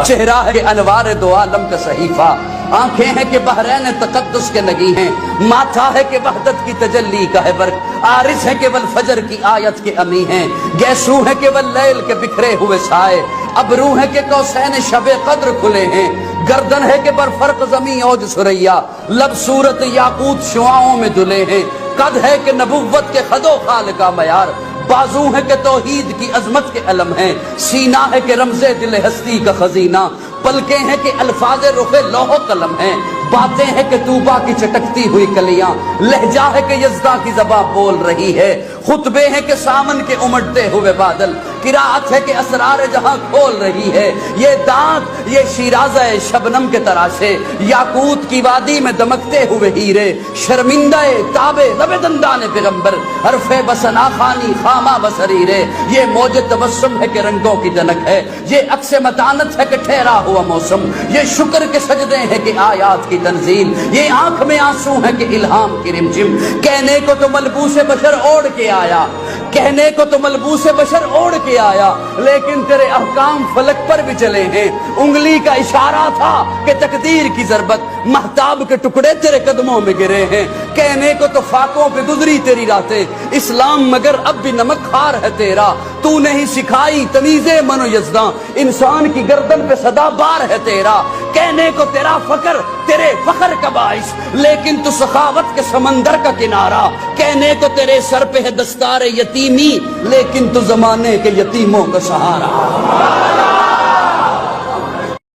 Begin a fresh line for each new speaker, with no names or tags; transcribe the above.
چہرہ ہے کہ انوار دو عالم کا صحیفہ، آنکھیں ہیں کہ بحرین تقدس کے نگی ہیں، ماتھا ہے کہ وحدت کی تجلی کا ہے برق، عارض ہے کہ والفجر کی آیت کے امی ہیں، گیسو ہے کہ واللیل کے بکھرے ہوئے سائے، ابرو ہے کہ قوسین شب قدر کھلے ہیں، گردن ہے کہ برفرق زمین اوج سریا، لب صورت یاقوت شعاؤں میں دلے ہیں، قد ہے کہ نبوت کے خد و خال کا معیار، بازو ہے کہ توحید کی عظمت کے علم ہیں، سینہ ہے کہ رمز دل ہستی کا خزینہ، پلکیں ہیں کہ الفاظ رخ لوح و قلم ہیں، باتیں ہیں کہ طوبا کی چٹکتی ہوئی کلیاں، لہجہ ہے کہ یزداں کی زبان بول رہی ہے، خطبے ہیں کہ سامن کے امڑتے ہوئے بادل، قرات ہے کہ اسرار جہاں کھول رہی ہے، یہ دانت یہ شیرازہ شبنم کے تراشے، یاقوت کی وادی میں دمکتے ہوئے ہیرے، شرمندہ تابے لب دندان پیغمبر، حرف بسنا خانی خامہ بصریرے، یہ موج تبسم ہے کہ رنگوں کی جنک ہے، یہ عکس متانت ہے کہ ٹھہرا ہوا موسم، یہ شکر کے سجدے ہیں کہ آیات کی تنزیل، یہ آنکھ میں آنسو ہے کہ الہام کی رمجم، کہنے کو تو ملبوس بشر اوڑھ کے آیا، کہنے کو تو ملبوس بشر اوڑھ کے آیا، لیکن تیرے احکام فلک پر بھی چلے ہیں، انگلی کا اشارہ تھا کہ تقدیر کی ضربت، مہتاب کے ٹکڑے تیرے قدموں میں گرے ہیں، کہنے کو تو فاقوں پہ گزری تیری راتیں، اسلام مگر اب بھی نمک خار ہے تیرا، تو نہیں سکھائی تمیز من و یزداں، انسان کی گردن پہ صدا بار ہے تیرا، کہنے کو تیرا فخر تیرے فخر کا باعث، لیکن تو سخاوت کے سمندر کا کنارہ، کہنے کو تیرے سر پہ ہے دستار یتیمی، لیکن تو زمانے کے یتیموں کا سہارا۔